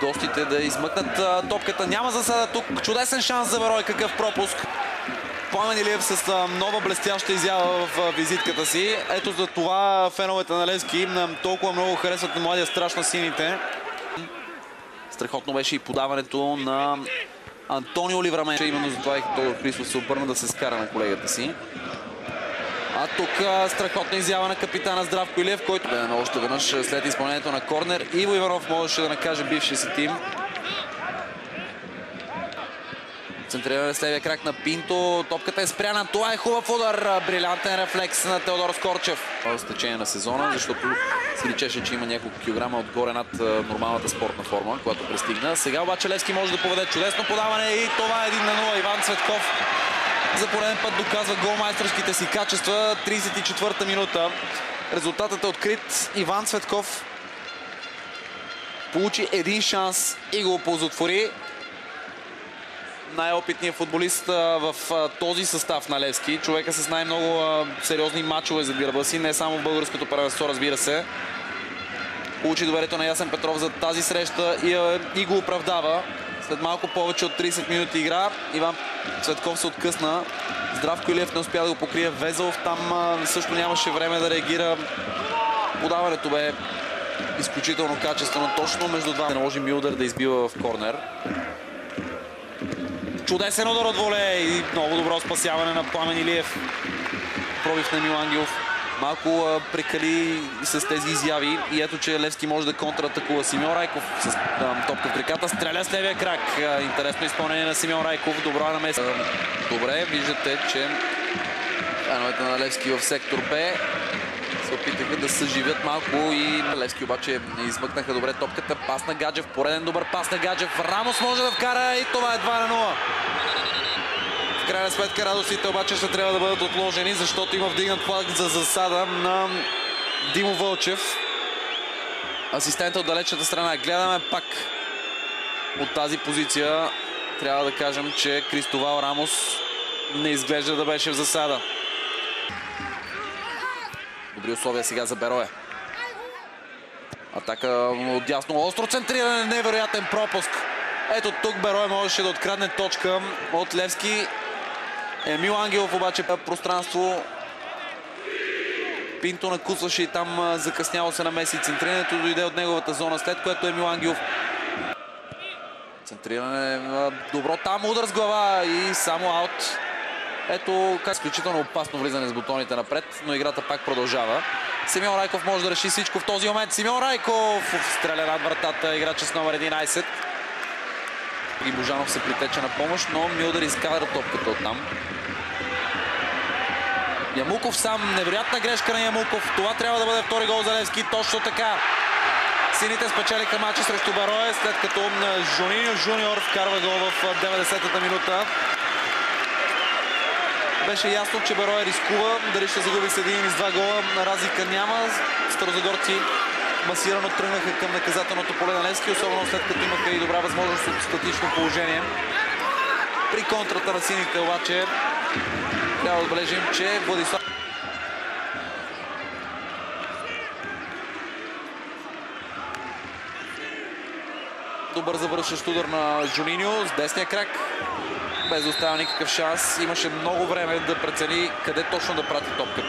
гостите да измъкнат топката. Няма засада тук. Чудесен шанс за Берой. Какъв пропуск. Пламен Илиев с нова блестяща изява в визитката си. Ето за това феновете на Левски толкова много харесват на младия страж на сините. Страхотно беше и подаването на Антонио Ливрамен. Именно за това и Тодор Христов се обърна да се скара на колегата си. А тук страхотна изява на капитана Здравко Илиев, който още веднъж след изпълнението на корнер. Иво Иванов можеше да накаже бившия си тим. Центриране с левия крак на Пинто. Топката е спряна. Това е хубав удар. Брилянтен рефлекс на Теодор Скорчев. С течение на сезона, защото си личеше, че има няколко килограма отгоре над нормалната спортна форма, която пристигна. Сега обаче Левски може да поведе чудесно подаване и това е 1-0. Иван Цветков за пореден път доказва голмайсторските си качества. 34-та минута. Резултатът е открит. Иван Цветков получи един шанс и го оползотвори. Най-опитният футболист в този състав на Левски. Човека с най-много сериозни мачове за гърба си. Не само в българското първенство, разбира се. Получи доверието на Ясен Петров за тази среща и го оправдава. След малко повече от 30 минути игра Иван Цветков се откъсна. Здравко Илиев не успя да го покрие. Везелов там също нямаше време да реагира. Подаването бе изключително качествено. Точно между два. Наложи Милдър да избива в корнер. Чудесен удар от воле и много добро спасяване на Пламен Илиев. Пробив на Емил Ангелов. Малко прекали с тези изяви и ето, че Левски може да контратакува. Симеон Райков с топка в краката. Стреля с левия крак. Интересно изпълнение на Симеон Райков. Добра намеса. Добре, виждате, че феновете на Левски в сектор Б се опитаха да съживят малко и Левски обаче измъкнаха добре топката. Пас на Гаджев, пореден добър пас на Гаджев. Рамос може да вкара и това е 2-0. В крайна сметка радостите обаче ще трябва да бъдат отложени, защото има вдигнат флаг за засада на Димо Вълчев. Асистента от далечната страна. Гледаме пак от тази позиция. Трябва да кажем, че Кристовал Рамос не изглежда да беше в засада. Добри условия сега за Берое. Атака отдясно. Остро центриране. Невероятен пропуск. Ето тук Берое можеше да открадне точка от Левски. Емил Ангелов обаче пространство. Пинто накусваше и там закъсняло се намеси. Центрирането дойде от неговата зона, след което Емил Ангелов. Центриране добро там. Удар с глава и само аут. Ето как изключително опасно влизане с бутоните напред, но играта пак продължава. Симеон Райков може да реши всичко в този момент. Симеон Райков стреля над вратата, играч с номер 11. И Божанов се притече на помощ, но Милдър изкара топката оттам. Ямулков сам, невероятна грешка на Ямулков. Това трябва да бъде втори гол за Левски. Точно така. Сините спечелиха матча срещу Берое, след като Жуниньо Жуниор вкарва гол в 90-та минута. Беше ясно, че Берое рискува. Дали ще загуби с един или с два гола, разлика няма. Старозагорци масирано тръгнаха към наказателното поле на Левски, особено след като имаха и добра възможност от статично положение. При контрата на сините обаче трябва да отбележим, че Владислав... Добър завършващ удар на Жуниньо с десния крак. Без да оставя никакъв шанс. Имаше много време да прецени къде точно да прати топката.